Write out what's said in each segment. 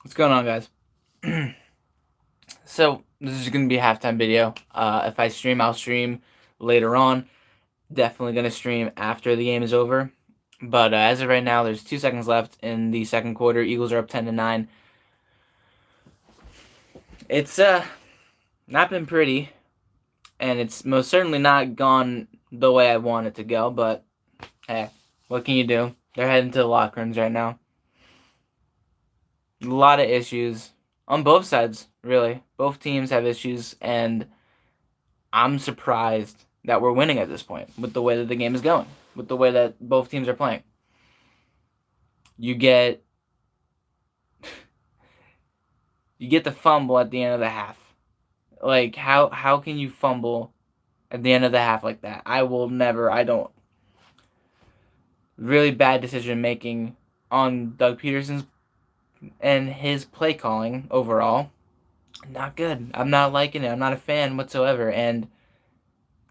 What's going on, guys? So this is gonna be a halftime video. If I stream, I'll stream later on. Definitely gonna stream after the game is over. But as of right now, there's 2 seconds left in the second quarter. Eagles are up 10-9. It's not been pretty, and it's most certainly not gone the way I want it to go. But hey, what can you do? They're heading to the locker rooms right now. A lot of issues on both sides, really. Both teams have issues, and I'm surprised that we're winning at this point with the way that the game is going, with the way that both teams are playing. You get the fumble at the end of the half. Like how can you fumble at the end of the half like that? I don't really bad decision making on Doug Peterson's and his play calling overall. Not good. I'm not liking it. I'm not a fan whatsoever. And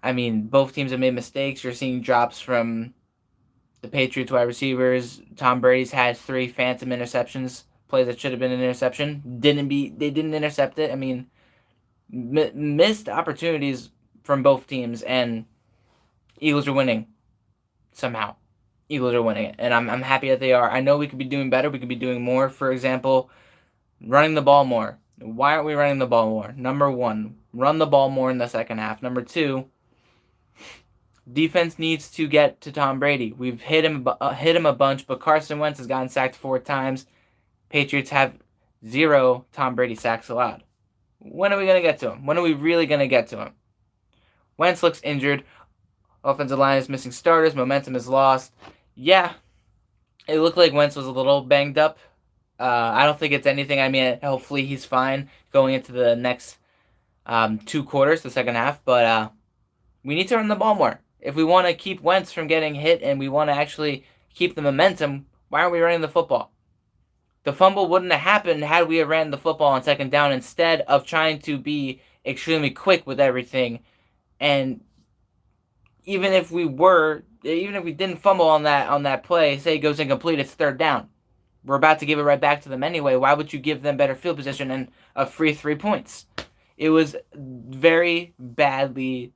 I mean, both teams have made mistakes. You're seeing drops from the Patriots wide receivers. Tom Brady's had 3 phantom interceptions, plays that should have been an interception. They didn't intercept it. I mean, missed opportunities from both teams, and Eagles are winning somehow. Eagles are winning it, and I'm happy that they are. I know we could be doing better. We could be doing more. For example, running the ball more. Why aren't we running the ball more? Number one, run the ball more in the second half. Number two, defense needs to get to Tom Brady. We've hit him a bunch, but Carson Wentz has gotten sacked 4 times. Patriots have 0 Tom Brady sacks allowed. When are we going to get to him? When are we really going to get to him? Wentz looks injured. Offensive line is missing starters. Momentum is lost. Yeah, it looked like Wentz was a little banged up. I don't think it's anything. I mean, hopefully he's fine going into the next 2 quarters, the second half. But we need to run the ball more. If we want to keep Wentz from getting hit and we want to actually keep the momentum, why aren't we running the football? The fumble wouldn't have happened had we have ran the football on second down instead of trying to be extremely quick with everything. And even if we didn't fumble on that play, say it goes incomplete, it's third down. We're about to give it right back to them anyway. Why would you give them better field position and a free 3 points? It was very badly,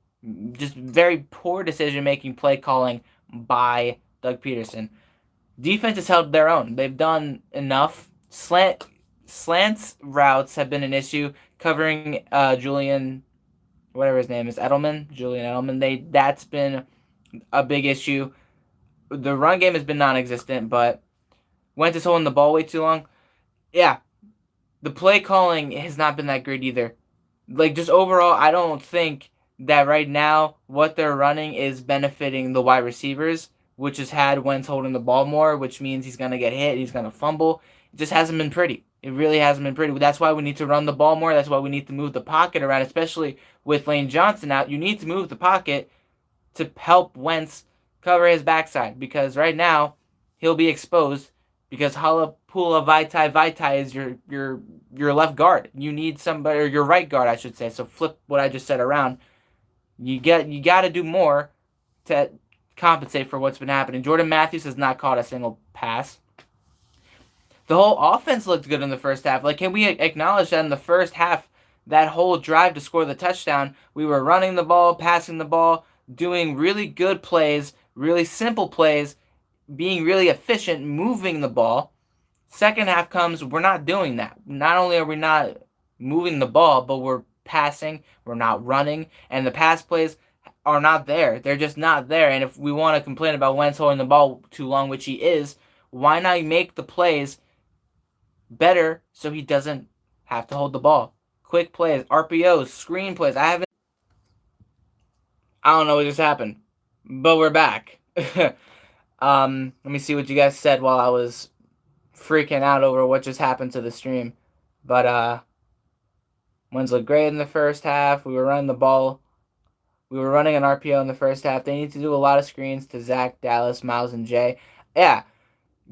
just very poor decision making, play calling by Doug Peterson. Defense has held their own. They've done enough. Slants routes have been an issue. Covering Julian, whatever his name is, Julian Edelman. That's been a big issue. The run game has been non-existent, but Wentz is holding the ball way too long. Yeah, the play calling has not been that great either. Like, just overall, I don't think that right now what they're running is benefiting the wide receivers, which has had Wentz holding the ball more, which means he's going to get hit, he's going to fumble. It just hasn't been pretty. It really hasn't been pretty. That's why we need to run the ball more. That's why we need to move the pocket around, especially with Lane Johnson out. You need to move the pocket to help Wentz cover his backside, because right now he'll be exposed because Halapula Vaitai is your left guard. You need somebody, or your right guard, I should say. So flip what I just said around. You got to do more to compensate for what's been happening. Jordan Matthews has not caught a single pass. The whole offense looked good in the first half. Like, can we acknowledge that in the first half, that whole drive to score the touchdown, we were running the ball, passing the ball, doing really good plays, really simple plays, being really efficient, moving the ball. Second half comes, we're not doing that. Not only are we not moving the ball, but we're passing, we're not running, and the pass plays are not there. They're just not there. And if we want to complain about Wentz holding the ball too long, which he is, why not make the plays better so he doesn't have to hold the ball? Quick plays, RPOs, screen plays. I don't know what just happened, but we're back. Let me see what you guys said while I was freaking out over what just happened to the stream. But Wentz looked great in the first half. We were running the ball. We were running an RPO in the first half. They need to do a lot of screens to Zach, Dallas, Miles, and Jay. Yeah,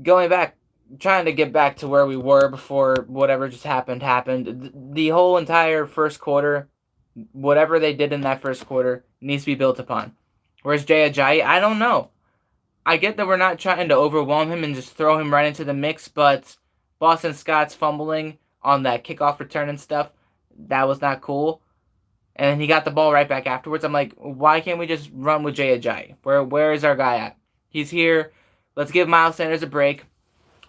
going back, trying to get back to where we were before whatever just happened. The whole entire first quarter, whatever they did in that first quarter, needs to be built upon. Where's Jay Ajayi? I don't know. I get that we're not trying to overwhelm him and just throw him right into the mix, but Boston Scott's fumbling on that kickoff return and stuff, that was not cool. And then he got the ball right back afterwards. I'm like, why can't we just run with Jay Ajayi? Where is our guy at? He's here. Let's give Miles Sanders a break.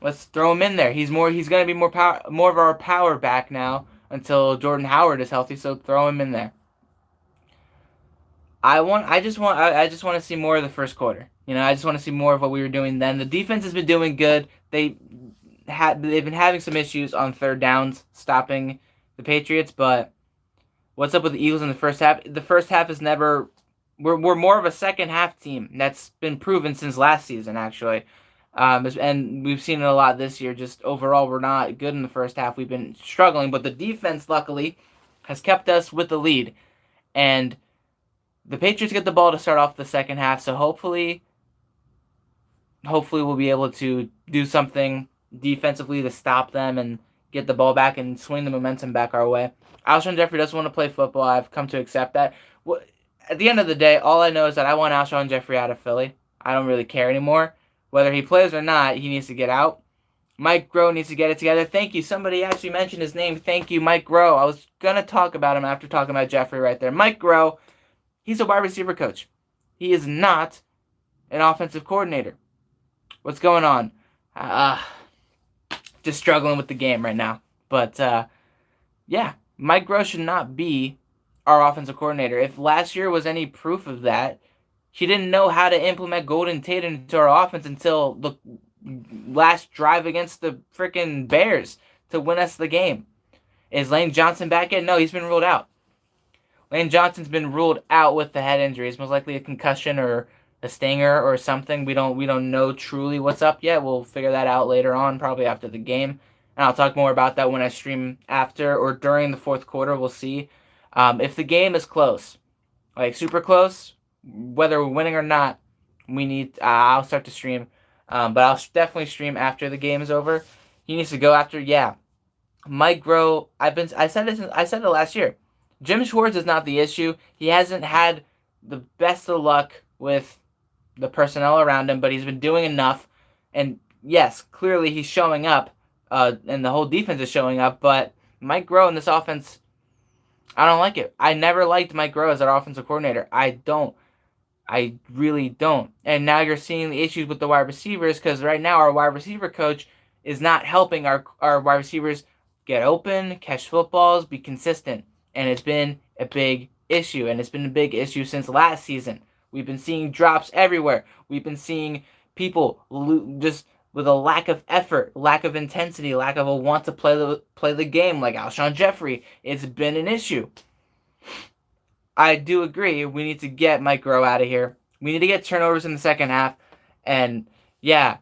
Let's throw him in there. He's gonna be more of our power back now until Jordan Howard is healthy. So throw him in there. I just want to see more of the first quarter. I just want to see more of what we were doing then. The defense has been doing good. They've been having some issues on third downs stopping the Patriots, but what's up with the Eagles in the first half? The first half is never. We're more of a second half team. That's been proven since last season, actually. And we've seen it a lot this year. Just overall, we're not good in the first half. We've been struggling, but the defense, luckily, has kept us with the lead. And the Patriots get the ball to start off the second half, so hopefully we'll be able to do something defensively to stop them and get the ball back and swing the momentum back our way. Alshon Jeffrey doesn't want to play football. I've come to accept that. At the end of the day, all I know is that I want Alshon Jeffrey out of Philly. I don't really care anymore. Whether he plays or not, he needs to get out. Mike Groh needs to get it together. Thank you. Somebody actually mentioned his name. Thank you, Mike Groh. I was going to talk about him after talking about Jeffrey right there. Mike Groh, he's a wide receiver coach. He is not an offensive coordinator. What's going on? Just struggling with the game right now. But, yeah, Mike Groh should not be our offensive coordinator. If last year was any proof of that, he didn't know how to implement Golden Tate into our offense until the last drive against the freaking Bears to win us the game. Is Lane Johnson back yet? No, he's been ruled out. Lane Johnson's been ruled out with the head injury. It's most likely a concussion or a stinger or something. We don't know truly what's up yet. We'll figure that out later on, probably after the game. And I'll talk more about that when I stream after or during the fourth quarter. We'll see. If the game is close, like super close, whether we're winning or not, I'll start to stream. But I'll definitely stream after the game is over. He needs to go after. Yeah, Mike Groh. I said it last year. Jim Schwartz is not the issue. He hasn't had the best of luck with the personnel around him, but he's been doing enough. And yes, clearly he's showing up, and the whole defense is showing up. But Mike Groh in this offense, I don't like it. I never liked Mike Groh as our offensive coordinator. I really don't. And now you're seeing the issues with the wide receivers because right now our wide receiver coach is not helping our wide receivers get open, catch footballs, be consistent. And it's been a big issue. And it's been a big issue since last season. We've been seeing drops everywhere. We've been seeing people just with a lack of effort, lack of intensity, lack of a want to play the game like Alshon Jeffrey. It's been an issue. I do agree. We need to get Mike Groh out of here. We need to get turnovers in the second half. And, yeah,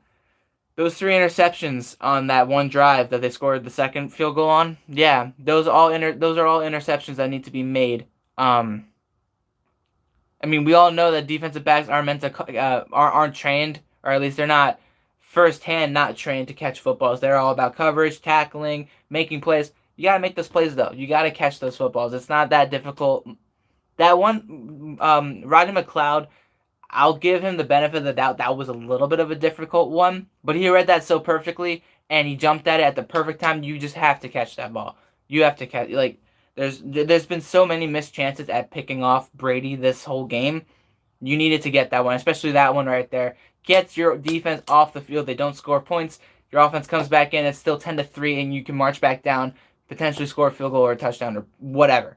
those 3 interceptions on that one drive that they scored the second field goal on, yeah, those are all interceptions that need to be made. I mean, we all know that defensive backs aren't trained, or at least they're not firsthand not trained to catch footballs. They're all about coverage, tackling, making plays. You got to make those plays, though. You got to catch those footballs. It's not that difficult. That one, Rodney McLeod, I'll give him the benefit of the doubt. That was a little bit of a difficult one, but he read that so perfectly, and he jumped at it at the perfect time. You just have to catch that ball. You have to catch, there's been so many missed chances at picking off Brady this whole game. You needed to get that one, especially that one right there. Gets your defense off the field. They don't score points. Your offense comes back in. It's still 10-3, and you can march back down, potentially score a field goal or a touchdown or whatever.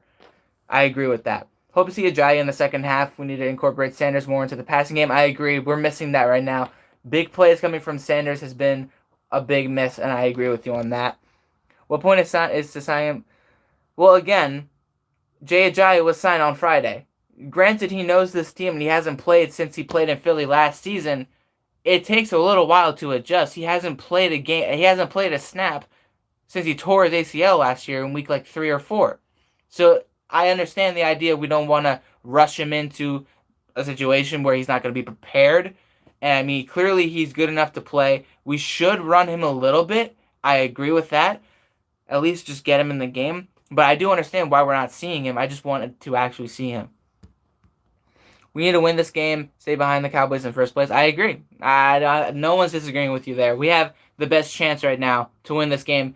I agree with that. Hope to see Ajayi in the second half. We need to incorporate Sanders more into the passing game. I agree. We're missing that right now. Big plays coming from Sanders has been a big miss, and I agree with you on that. What point is to sign him? Well, again, Jay Ajayi was signed on Friday. Granted, he knows this team, and he hasn't played since he played in Philly last season. It takes a little while to adjust. He hasn't played a game. He hasn't played a snap since he tore his ACL last year in week 3 or 4. So I understand the idea. We don't want to rush him into a situation where he's not going to be prepared. And I mean, clearly he's good enough to play. We should run him a little bit. I agree with that. At least just get him in the game. But I do understand why we're not seeing him. I just wanted to actually see him. We need to win this game, stay behind the Cowboys in first place. I agree. No one's disagreeing with you there. We have the best chance right now to win this game.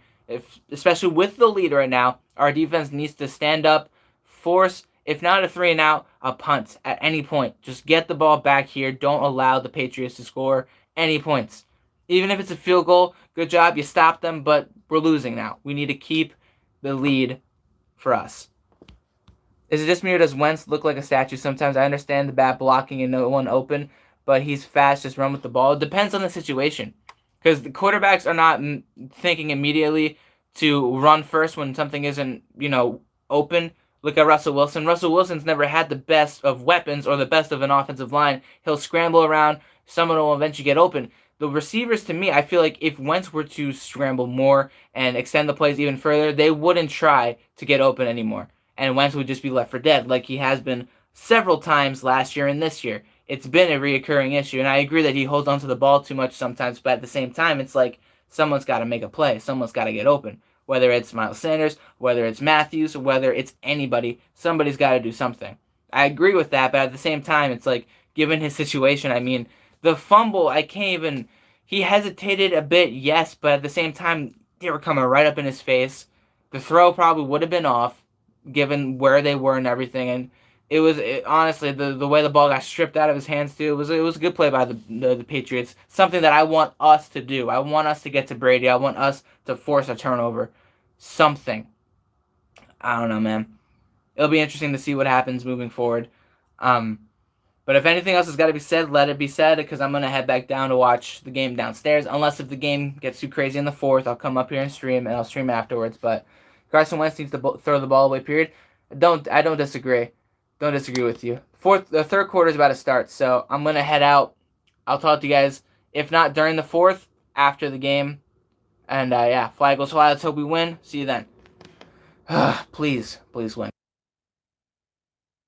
Especially with the lead right now, our defense needs to stand up, force, if not a 3-and-out, a punt at any point. Just get the ball back here. Don't allow the Patriots to score any points. Even if it's a field goal, good job, you stopped them, but we're losing now. We need to keep the lead for us. Is it just me or does Wentz look like a statue sometimes? I understand the bad blocking and no one open, but he's fast, just run with the ball. It depends on the situation. Because the quarterbacks are not thinking immediately to run first when something isn't, open. Look at Russell Wilson. Russell Wilson's never had the best of weapons or the best of an offensive line. He'll scramble around. Someone will eventually get open. The receivers, to me, I feel like if Wentz were to scramble more and extend the plays even further, they wouldn't try to get open anymore. And Wentz would just be left for dead like he has been several times last year and this year. It's been a reoccurring issue, and I agree that he holds onto the ball too much sometimes, but at the same time, it's like someone's got to make a play. Someone's got to get open. Whether it's Miles Sanders, whether it's Matthews, whether it's anybody, somebody's got to do something. I agree with that, but at the same time, it's like, given his situation, I mean, the fumble, I can't even... He hesitated a bit, yes, but at the same time, they were coming right up in his face. The throw probably would have been off, given where they were and everything, and honestly, the way the ball got stripped out of his hands too, it was a good play by the Patriots. Something that I want us to do. I want us to get to Brady. I want us to force a turnover. Something. I don't know, man. It'll be interesting to see what happens moving forward. But if anything else has got to be said, let it be said, because I'm going to head back down to watch the game downstairs. Unless if the game gets too crazy in the fourth, I'll come up here and stream, and I'll stream afterwards. But Carson Wentz needs to throw the ball away, period. I don't disagree. Don't disagree with you. The third quarter is about to start, so I'm going to head out. I'll talk to you guys, if not during the fourth, after the game. And, yeah, flag goes high. Let's hope we win. See you then. Please win.